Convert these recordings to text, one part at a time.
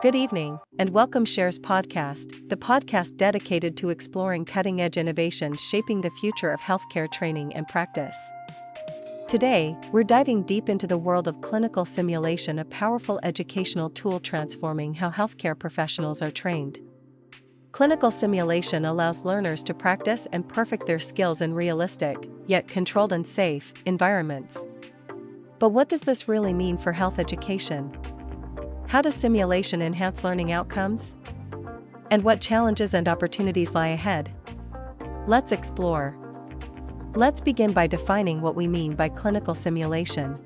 Good evening, and welcome CHERS Podcast, the podcast dedicated to exploring cutting-edge innovations shaping the future of healthcare training and practice. Today, we're diving deep into the world of clinical simulation, a powerful educational tool transforming how healthcare professionals are trained. Clinical simulation allows learners to practice and perfect their skills in realistic, yet controlled and safe, environments. But what does this really mean for health education? How does simulation enhance learning outcomes? And what challenges and opportunities lie ahead? Let's explore. Let's begin by defining what we mean by clinical simulation.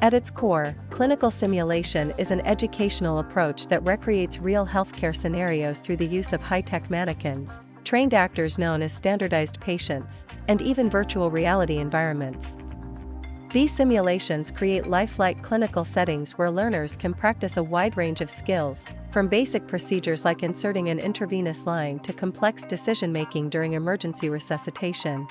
At its core, clinical simulation is an educational approach that recreates real healthcare scenarios through the use of high-tech mannequins, trained actors known as standardized patients, and even virtual reality environments. These simulations create lifelike clinical settings where learners can practice a wide range of skills, from basic procedures like inserting an intravenous line to complex decision-making during emergency resuscitation.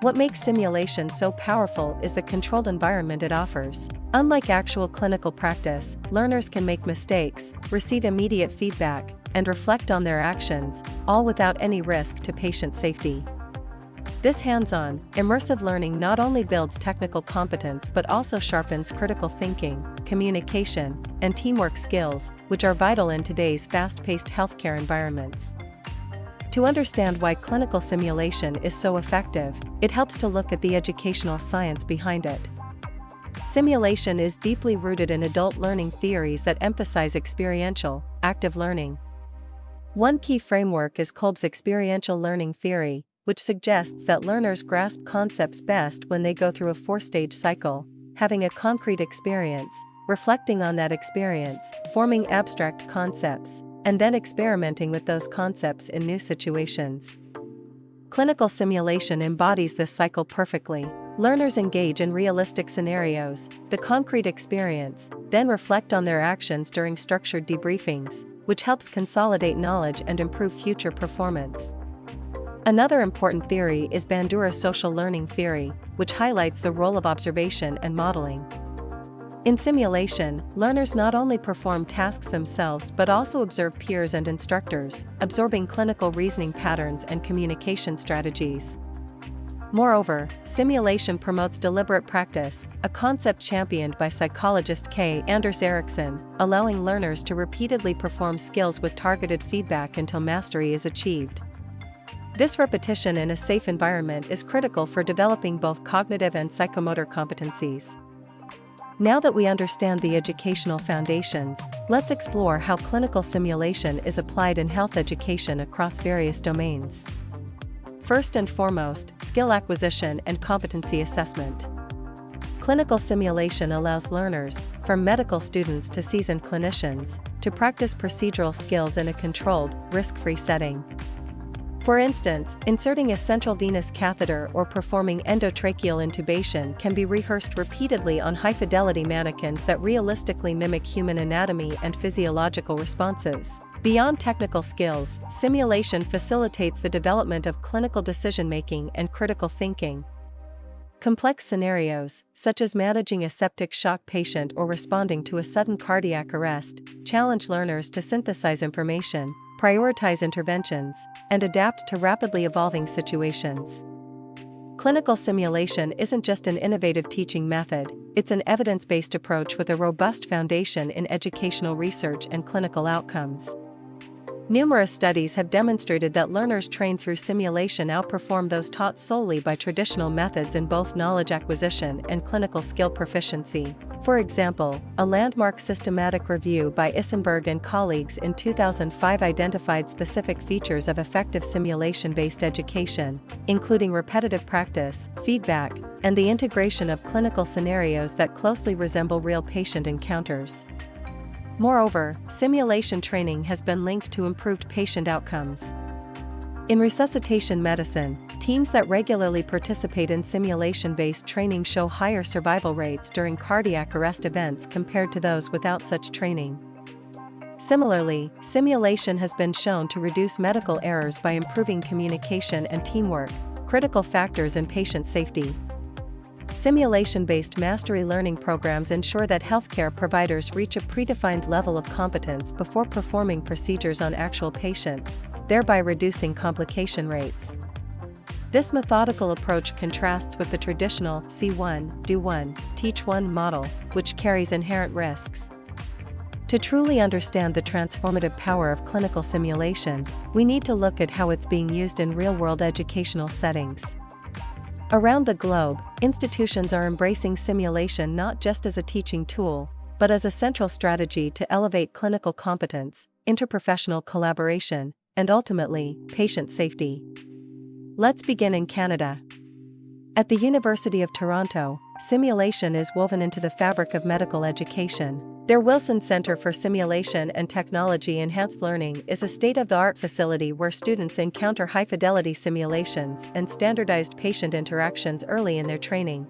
What makes simulation so powerful is the controlled environment it offers. Unlike actual clinical practice, learners can make mistakes, receive immediate feedback, and reflect on their actions, all without any risk to patient safety. This hands-on, immersive learning not only builds technical competence but also sharpens critical thinking, communication, and teamwork skills, which are vital in today's fast-paced healthcare environments. To understand why clinical simulation is so effective, it helps to look at the educational science behind it. Simulation is deeply rooted in adult learning theories that emphasize experiential, active learning. One key framework is Kolb's experiential learning theory, which suggests that learners grasp concepts best when they go through a four-stage cycle, having a concrete experience, reflecting on that experience, forming abstract concepts, and then experimenting with those concepts in new situations. Clinical simulation embodies this cycle perfectly. Learners engage in realistic scenarios, the concrete experience, then reflect on their actions during structured debriefings, which helps consolidate knowledge and improve future performance. Another important theory is Bandura's social learning theory, which highlights the role of observation and modeling. In simulation, learners not only perform tasks themselves but also observe peers and instructors, absorbing clinical reasoning patterns and communication strategies. Moreover, simulation promotes deliberate practice, a concept championed by psychologist K. Anders Ericsson, allowing learners to repeatedly perform skills with targeted feedback until mastery is achieved. This repetition in a safe environment is critical for developing both cognitive and psychomotor competencies. Now that we understand the educational foundations, let's explore how clinical simulation is applied in health education across various domains. First and foremost, skill acquisition and competency assessment. Clinical simulation allows learners, from medical students to seasoned clinicians, to practice procedural skills in a controlled, risk-free setting. For instance, inserting a central venous catheter or performing endotracheal intubation can be rehearsed repeatedly on high-fidelity mannequins that realistically mimic human anatomy and physiological responses. Beyond technical skills, simulation facilitates the development of clinical decision-making and critical thinking. Complex scenarios, such as managing a septic shock patient or responding to a sudden cardiac arrest, challenge learners to synthesize information, prioritize interventions, and adapt to rapidly evolving situations. Clinical simulation isn't just an innovative teaching method, it's an evidence-based approach with a robust foundation in educational research and clinical outcomes. Numerous studies have demonstrated that learners trained through simulation outperform those taught solely by traditional methods in both knowledge acquisition and clinical skill proficiency. For example, a landmark systematic review by Isenberg and colleagues in 2005 identified specific features of effective simulation-based education, including repetitive practice, feedback, and the integration of clinical scenarios that closely resemble real patient encounters. Moreover, simulation training has been linked to improved patient outcomes. In resuscitation medicine, teams that regularly participate in simulation-based training show higher survival rates during cardiac arrest events compared to those without such training. Similarly, simulation has been shown to reduce medical errors by improving communication and teamwork, critical factors in patient safety. Simulation-based mastery learning programs ensure that healthcare providers reach a predefined level of competence before performing procedures on actual patients, thereby reducing complication rates. This methodical approach contrasts with the traditional see one, do one, teach one model, which carries inherent risks. To truly understand the transformative power of clinical simulation, we need to look at how it's being used in real-world educational settings. Around the globe, institutions are embracing simulation not just as a teaching tool, but as a central strategy to elevate clinical competence, interprofessional collaboration, and ultimately, patient safety. Let's begin in Canada. At the University of Toronto, simulation is woven into the fabric of medical education. Their Wilson Center for Simulation and Technology Enhanced Learning is a state-of-the-art facility where students encounter high-fidelity simulations and standardized patient interactions early in their training.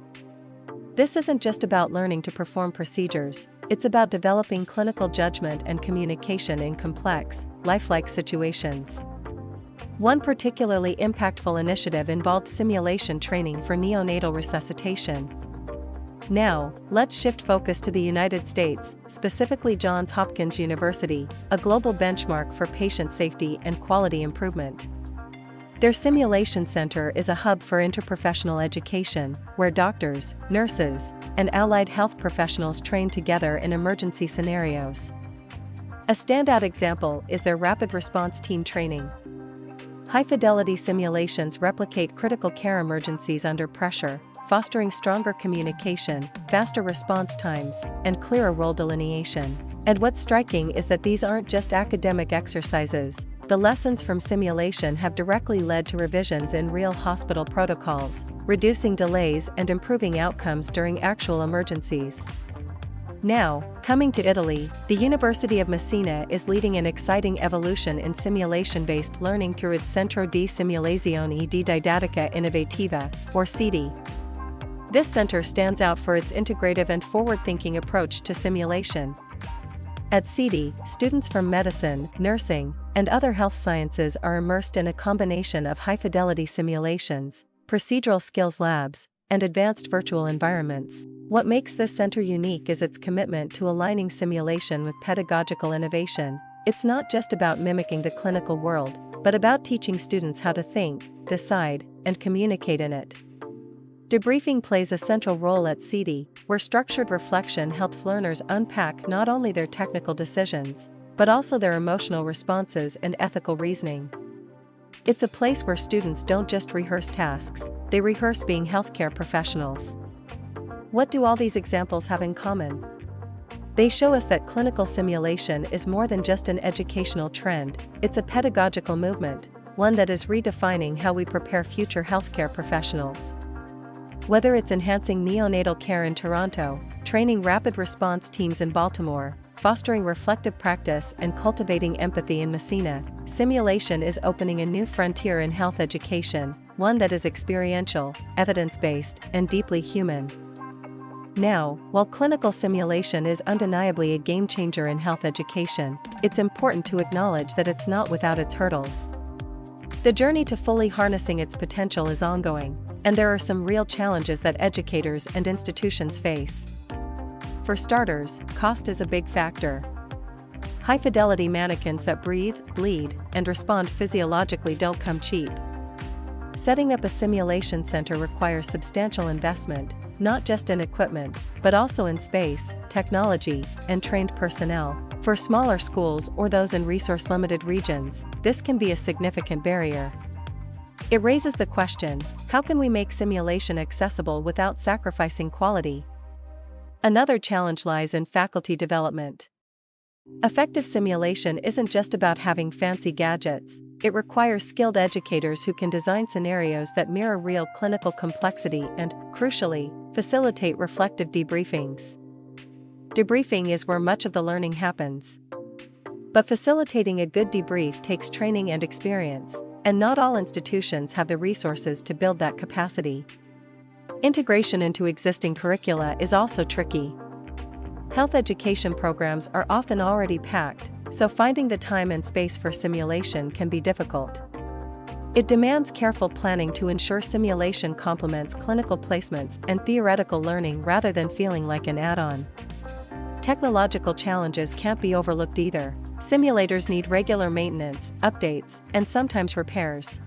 This isn't just about learning to perform procedures, it's about developing clinical judgment and communication in complex, lifelike situations. One particularly impactful initiative involved simulation training for neonatal resuscitation. Now, let's shift focus to the United States, specifically Johns Hopkins University, a global benchmark for patient safety and quality improvement. Their Simulation Center is a hub for interprofessional education, where doctors, nurses, and allied health professionals train together in emergency scenarios. A standout example is their rapid response team training. High-fidelity simulations replicate critical care emergencies under pressure, fostering stronger communication, faster response times, and clearer role delineation. And what's striking is that these aren't just academic exercises. The lessons from simulation have directly led to revisions in real hospital protocols, reducing delays and improving outcomes during actual emergencies. Now, coming to Italy, the University of Messina is leading an exciting evolution in simulation-based learning through its Centro di Simulazione e di Didattica Innovativa, or CEDI. This center stands out for its integrative and forward-thinking approach to simulation. At CEDI, students from medicine, nursing, and other health sciences are immersed in a combination of high-fidelity simulations, procedural skills labs, and advanced virtual environments. What makes this center unique is its commitment to aligning simulation with pedagogical innovation. It's not just about mimicking the clinical world, but about teaching students how to think, decide, and communicate in it. Debriefing plays a central role at CEDI, where structured reflection helps learners unpack not only their technical decisions, but also their emotional responses and ethical reasoning. It's a place where students don't just rehearse tasks, they rehearse being healthcare professionals. What do all these examples have in common? They show us that clinical simulation is more than just an educational trend, it's a pedagogical movement, one that is redefining how we prepare future healthcare professionals. Whether it's enhancing neonatal care in Toronto, training rapid response teams in Baltimore, fostering reflective practice and cultivating empathy in Messina, simulation is opening a new frontier in health education, one that is experiential, evidence-based, and deeply human. Now, while clinical simulation is undeniably a game-changer in health education, it's important to acknowledge that it's not without its hurdles. The journey to fully harnessing its potential is ongoing, and there are some real challenges that educators and institutions face. For starters, cost is a big factor. High-fidelity mannequins that breathe, bleed, and respond physiologically don't come cheap. Setting up a simulation center requires substantial investment, not just in equipment, but also in space, technology, and trained personnel. For smaller schools or those in resource-limited regions, this can be a significant barrier. It raises the question, how can we make simulation accessible without sacrificing quality? Another challenge lies in faculty development. Effective simulation isn't just about having fancy gadgets, it requires skilled educators who can design scenarios that mirror real clinical complexity and, crucially, facilitate reflective debriefings. Debriefing is where much of the learning happens. But facilitating a good debrief takes training and experience, and not all institutions have the resources to build that capacity. Integration into existing curricula is also tricky. Health education programs are often already packed, so finding the time and space for simulation can be difficult. It demands careful planning to ensure simulation complements clinical placements and theoretical learning rather than feeling like an add-on. Technological challenges can't be overlooked either. Simulators need regular maintenance, updates, and sometimes repairs.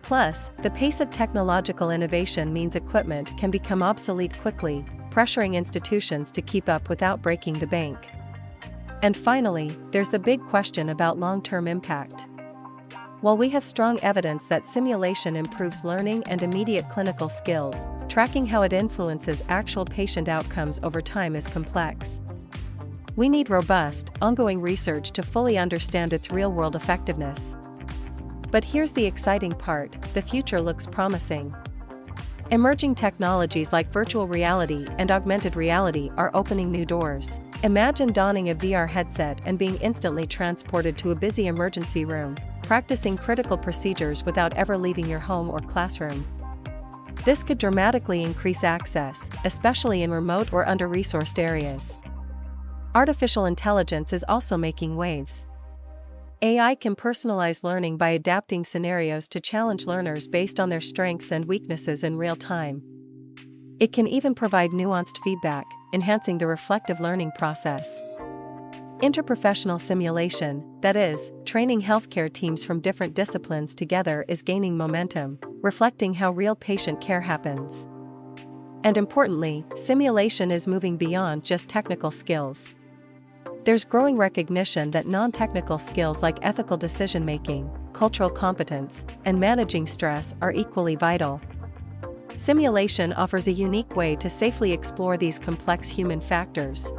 Plus, the pace of technological innovation means equipment can become obsolete quickly, pressuring institutions to keep up without breaking the bank. And finally, there's the big question about long-term impact. While we have strong evidence that simulation improves learning and immediate clinical skills, tracking how it influences actual patient outcomes over time is complex. We need robust, ongoing research to fully understand its real-world effectiveness. But here's the exciting part: the future looks promising. Emerging technologies like virtual reality and augmented reality are opening new doors. Imagine donning a VR headset and being instantly transported to a busy emergency room, practicing critical procedures without ever leaving your home or classroom. This could dramatically increase access, especially in remote or under-resourced areas. Artificial intelligence is also making waves. AI can personalize learning by adapting scenarios to challenge learners based on their strengths and weaknesses in real time. It can even provide nuanced feedback, enhancing the reflective learning process. Interprofessional simulation, that is, training healthcare teams from different disciplines together, is gaining momentum, reflecting how real patient care happens. And importantly, simulation is moving beyond just technical skills. There's growing recognition that non-technical skills like ethical decision-making, cultural competence, and managing stress are equally vital. Simulation offers a unique way to safely explore these complex human factors.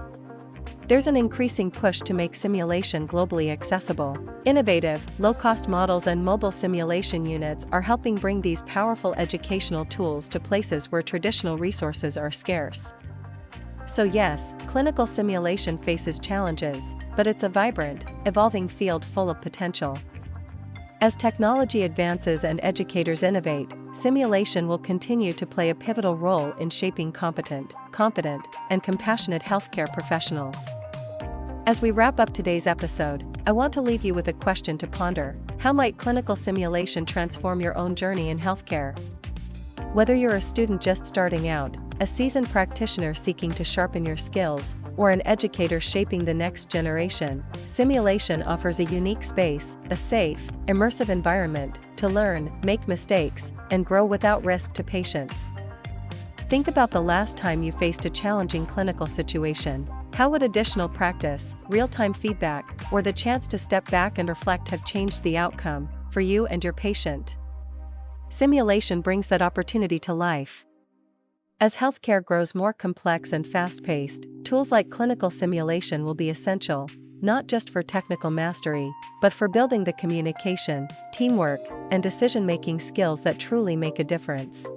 There's an increasing push to make simulation globally accessible. Innovative, low-cost models and mobile simulation units are helping bring these powerful educational tools to places where traditional resources are scarce. So yes, clinical simulation faces challenges, but it's a vibrant, evolving field full of potential. As technology advances and educators innovate, simulation will continue to play a pivotal role in shaping competent, confident, and compassionate healthcare professionals. As we wrap up today's episode, I want to leave you with a question to ponder: how might clinical simulation transform your own journey in healthcare? Whether you're a student just starting out, a seasoned practitioner seeking to sharpen your skills, or an educator shaping the next generation, simulation offers a unique space, a safe, immersive environment to learn, make mistakes, and grow without risk to patients. Think about the last time you faced a challenging clinical situation. How would additional practice, real-time feedback, or the chance to step back and reflect have changed the outcome for you and your patient? Simulation brings that opportunity to life. As healthcare grows more complex and fast-paced, tools like clinical simulation will be essential, not just for technical mastery, but for building the communication, teamwork, and decision-making skills that truly make a difference.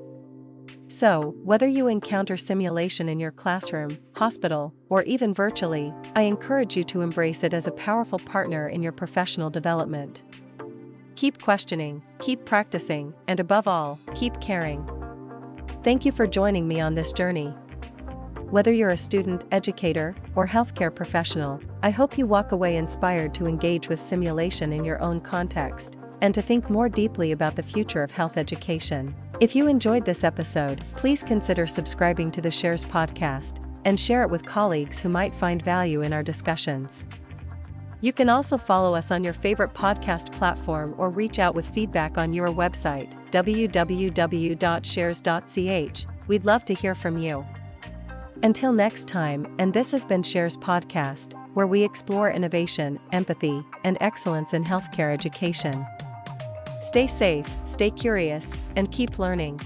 So, whether you encounter simulation in your classroom, hospital, or even virtually, I encourage you to embrace it as a powerful partner in your professional development. Keep questioning, keep practicing, and above all, keep caring. Thank you for joining me on this journey. Whether you're a student, educator, or healthcare professional, I hope you walk away inspired to engage with simulation in your own context, and to think more deeply about the future of health education. If you enjoyed this episode, please consider subscribing to the CHERS Podcast, and share it with colleagues who might find value in our discussions. You can also follow us on your favorite podcast platform or reach out with feedback on your website, www.chers.ch. We'd love to hear from you. Until next time, and this has been CHERS Podcast, where we explore innovation, empathy, and excellence in healthcare education. Stay safe, stay curious, and keep learning.